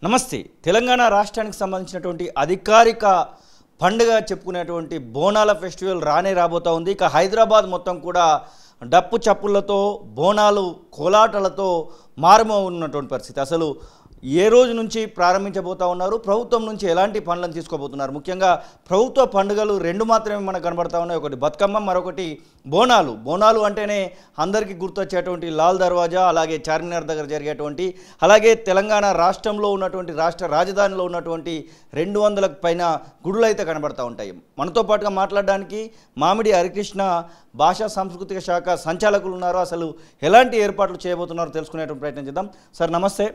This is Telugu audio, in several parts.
నమస్తే. తెలంగాణ రాష్ట్రానికి సంబంధించినటువంటి అధికారిక పండుగ చెప్పుకునేటువంటి బోనాల ఫెస్టివల్ రాబోతా ఉంది. ఇక హైదరాబాద్ మొత్తం కూడా డప్పు చప్పులతో బోనాలు కోలాటలతో మారుమోగుతున్నటువంటి పరిస్థితి. అసలు ఏ రోజు నుంచి ప్రారంభించబోతా ఉన్నారు, ప్రభుత్వం నుంచి ఎలాంటి పనులను తీసుకోబోతున్నారు? ముఖ్యంగా ప్రభుత్వ పండుగలు రెండు మాత్రమే మనకు కనబడతా ఉన్నాయి. ఒకటి బతుకమ్మ, మరొకటి బోనాలు. బోనాలు అంటేనే అందరికీ గుర్తొచ్చేటువంటి లాల్ దర్వాజా, అలాగే చార్మినార్ దగ్గర జరిగేటువంటి, అలాగే తెలంగాణ రాష్ట్రంలో ఉన్నటువంటి రాష్ట్ర రాజధానిలో ఉన్నటువంటి 200లకు పైన గుడులు అయితే కనబడతా ఉంటాయి. మనతో పాటుగా మాట్లాడడానికి మామిడి హరికృష్ణ భాషా సాంస్కృతిక శాఖ సంచాలకులు ఉన్నారు. అసలు ఎలాంటి ఏర్పాట్లు చేయబోతున్నారో తెలుసుకునేటువంటి ప్రయత్నం చేద్దాం. సార్ నమస్తే.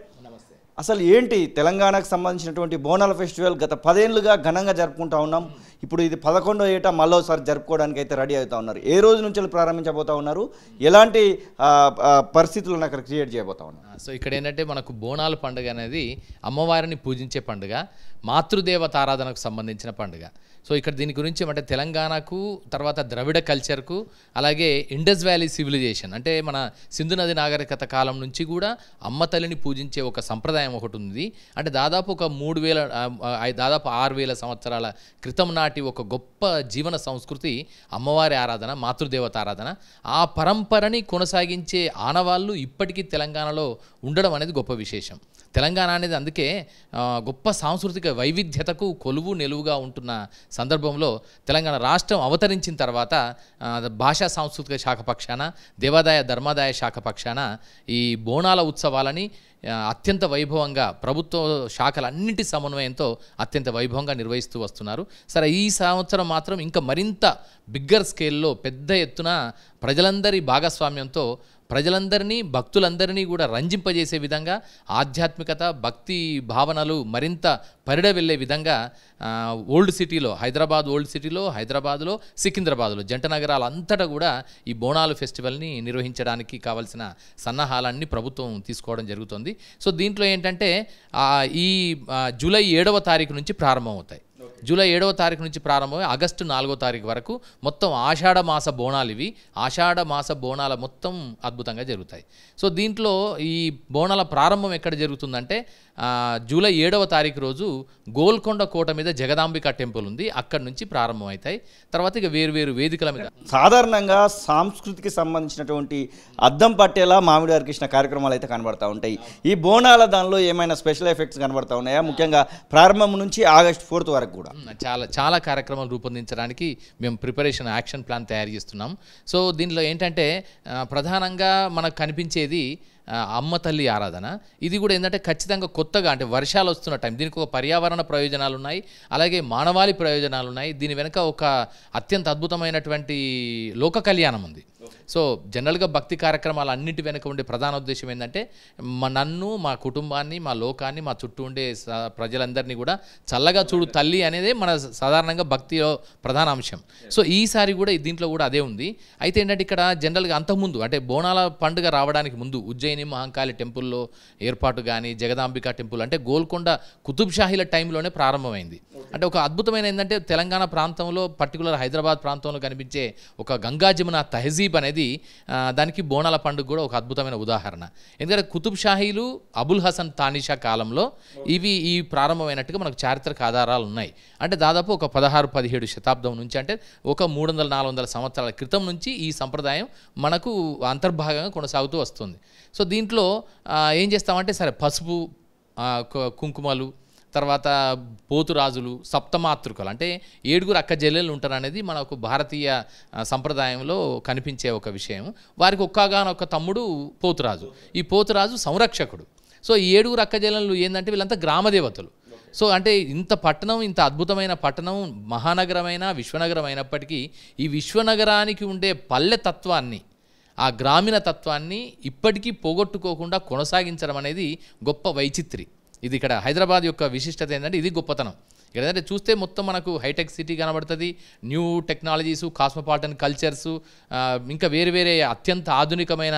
అసలు ఏంటి తెలంగాణకు సంబంధించినటువంటి బోనాల ఫెస్టివల్ గత 10 ఏళ్ళుగా ఘనంగా జరుపుకుంటా ఉన్నాం. ఇప్పుడు ఇది 11వ ఏట మళ్ళోసారి జరుపుకోవడానికి అయితే రెడీ అవుతా ఉన్నారు. ఏ రోజు నుంచి ప్రారంభించబోతా ఉన్నారు, ఎలాంటి పరిస్థితులను అక్కడ క్రియేట్ చేయబోతా ఉన్నారు? సో ఇక్కడ ఏంటంటే మనకు బోనాల పండుగ అనేది అమ్మవారిని పూజించే పండుగ, మాతృదేవత ఆరాధనకు సంబంధించిన పండుగ. సో ఇక్కడ దీని గురించి అంటే తెలంగాణకు, తర్వాత ద్రవిడ కల్చర్కు, అలాగే ఇండస్ వ్యాలీ సివిలైజేషన్ అంటే మన సింధు నది నాగరికత కాలం నుంచి కూడా అమ్మ తల్లిని పూజించే ఒక సంప్రదాయం ఒకటి ఉంది. అంటే దాదాపు ఒక 6,000 సంవత్సరాల క్రితం నాటి ఒక గొప్ప జీవన సంస్కృతి అమ్మవారి ఆరాధన, మాతృదేవత ఆరాధన. ఆ పరంపరని కొనసాగించే ఆనవాళ్ళు ఇప్పటికీ తెలంగాణలో ఉండడం అనేది గొప్ప విశేషం. తెలంగాణ అనేది అందుకే గొప్ప సాంస్కృతిక వైవిధ్యతకు కొలువు నెలువుగా ఉంటున్న సందర్భంలో తెలంగాణ రాష్ట్రం అవతరించిన తర్వాత భాషా సాంస్కృతిక శాఖ పక్షాన, దేవాదాయ ధర్మాదాయ శాఖ పక్షాన ఈ బోనాల ఉత్సవాలని అత్యంత వైభవంగా ప్రభుత్వ శాఖలన్నింటి సమన్వయంతో అత్యంత వైభవంగా నిర్వహిస్తూ వస్తున్నారు. సరే, ఈ సంవత్సరం మాత్రం ఇంకా మరింత బిగ్గర్ స్కేల్లో పెద్ద ఎత్తున ప్రజలందరి భాగస్వామ్యంతో ప్రజలందరినీ, భక్తులందరినీ కూడా రంజింపజేసే విధంగా ఆధ్యాత్మికత, భక్తి భావనలు మరింత పరిడవెళ్ళే విధంగా ఓల్డ్ సిటీలో, హైదరాబాద్లో, సికింద్రాబాద్లో జంట నగరాలంతటా కూడా ఈ బోనాలు ఫెస్టివల్ని నిర్వహించడానికి కావాల్సిన సన్నాహాలన్నీ ప్రభుత్వం తీసుకోవడం జరుగుతుంది. సో దీంట్లో ఏంటంటే ఈ జూలై 7వ తారీఖు నుంచి ప్రారంభమవుతాయి. జూలై 7వ తారీఖు నుంచి ప్రారంభమై ఆగస్టు 4వ తారీఖు వరకు మొత్తం ఆషాఢ మాస బోనాలు ఇవి. ఆషాఢ మాస బోనాల మొత్తం అద్భుతంగా జరుగుతాయి. సో దీంట్లో ఈ బోనాల ప్రారంభం ఎక్కడ జరుగుతుందంటే జూలై 7వ తారీఖు రోజు గోల్కొండ కోట మీద జగదాంబిక టెంపుల్ ఉంది, అక్కడి నుంచి ప్రారంభం అవుతాయి. తర్వాత ఇక వేరు వేదికల మీద సాధారణంగా సంస్కృతికి సంబంధించినటువంటి అద్దం పట్టేలా మామిడి హరికృష్ణ కార్యక్రమాలు అయితే కనబడతా ఉంటాయి. ఈ బోనాల దానిలో ఏమైనా స్పెషల్ ఎఫెక్ట్స్ కనబడతా ఉన్నాయా? ముఖ్యంగా ప్రారంభం నుంచి ఆగస్టు 4th వరకు కూడా చాలా కార్యక్రమాలు రూపొందించడానికి మేము ప్రిపరేషన్ యాక్షన్ ప్లాన్ తయారు చేస్తున్నాం. సో దీనిలో ఏంటంటే ప్రధానంగా మనకు కనిపించేది అమ్మ తల్లి ఆరాధన. ఇది కూడా ఏంటంటే ఖచ్చితంగా కొత్తగా, అంటే వర్షాలు వస్తున్న టైం, దీనికి ఒక పర్యావరణ ప్రయోజనాలు ఉన్నాయి, అలాగే మానవాళి ప్రయోజనాలు ఉన్నాయి. దీని వెనుక ఒక అత్యంత అద్భుతమైనటువంటి లోక కళ్యాణం ఉంది. సో జనరల్గా భక్తి కార్యక్రమాలు అన్నింటి వెనుక ఉండే ప్రధాన ఉద్దేశం ఏంటంటే నన్ను, మా కుటుంబాన్ని, మా లోకాన్ని, మా చుట్టూ ఉండే ప్రజలందరినీ కూడా చల్లగా చూడు తల్లి అనేది మన సాధారణంగా భక్తిలో ప్రధాన అంశం. సో ఈసారి కూడా దీంట్లో కూడా అదే ఉంది. అయితే ఏంటంటే ఇక్కడ జనరల్గా అంతకుముందు, అంటే బోనాల పండుగ రావడానికి ముందు ఉజ్జయిని మహంకాళి టెంపుల్లో ఏర్పాటు కానీ, జగదాంబిక టెంపుల్ అంటే గోల్కొండ కుతుబ్ షాహీల టైంలోనే ప్రారంభమైంది. అంటే ఒక అద్భుతమైన ఏంటంటే తెలంగాణ ప్రాంతంలో, పర్టికులర్ హైదరాబాద్ ప్రాంతంలో కనిపించే ఒక గంగా జమున తహజీబ్ అనేది దానికి బోనాల పండుగ కూడా ఒక అద్భుతమైన ఉదాహరణ. ఎందుకంటే కుతుబ్ షాహీలు, అబుల్ హసన్ తానిషా కాలంలో ఈ ప్రారంభమైనట్టుగా మనకు చారిత్రక ఆధారాలు ఉన్నాయి. అంటే దాదాపు ఒక 16-17 శతాబ్దం నుంచి, అంటే ఒక 300-400 సంవత్సరాల క్రితం నుంచి ఈ సంప్రదాయం మనకు అంతర్భాగంగా కొనసాగుతూ వస్తుంది. సో దీంట్లో ఏం చేస్తామంటే సరే, పసుపు, కుంకుమలు, తర్వాత పోతురాజులు, సప్తమాతృకలు అంటే 7 అక్క చెల్లెలు ఉంటారు అనేది మనకు భారతీయ సంప్రదాయంలో కనిపించే ఒక విషయం. వారికి ఒక్కగానొక్క తమ్ముడు పోతురాజు. ఈ పోతురాజు సంరక్షకుడు. సో ఈ 7 అక్క చెల్లెలు ఏంటంటే వీళ్ళంతా గ్రామదేవతలు. సో అంటే ఇంత పట్టణం, ఇంత అద్భుతమైన పట్టణం, మహానగరమైన, విశ్వనగరం అయినప్పటికీ ఈ విశ్వనగరానికి ఉండే పల్లె తత్వాన్ని, ఆ గ్రామీణ తత్వాన్ని ఇప్పటికీ పోగొట్టుకోకుండా కొనసాగించడం అనేది గొప్ప వైచిత్రి. ఇది ఇక్కడ హైదరాబాద్ యొక్క విశిష్టత ఏంటంటే ఇది గొప్పతనం. ఇక్కడ ఏంటంటే చూస్తే మొత్తం మనకు హైటెక్ సిటీ కనబడుతుంది, న్యూ టెక్నాలజీసు, కాస్మోపాలిటన్ కల్చర్సు, ఇంకా వేరే అత్యంత ఆధునికమైన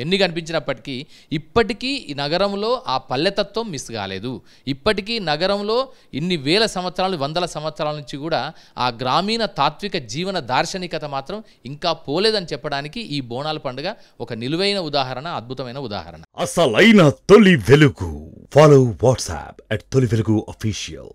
ఎన్ని కనిపించినప్పటికీ ఇప్పటికీ ఈ నగరంలో ఆ పల్లెతత్వం మిస్ కాలేదు. ఇప్పటికీ నగరంలో ఇన్ని వేల సంవత్సరాలు, వందల సంవత్సరాల నుంచి కూడా ఆ గ్రామీణ తాత్విక జీవన దార్శనికత మాత్రం ఇంకా పోలేదని చెప్పడానికి ఈ బోనాల పండుగ ఒక నిలువైన ఉదాహరణ, అద్భుతమైన ఉదాహరణ. అసలైన తొలి వెలుగు Follow WhatsApp at Toli Velugu Official.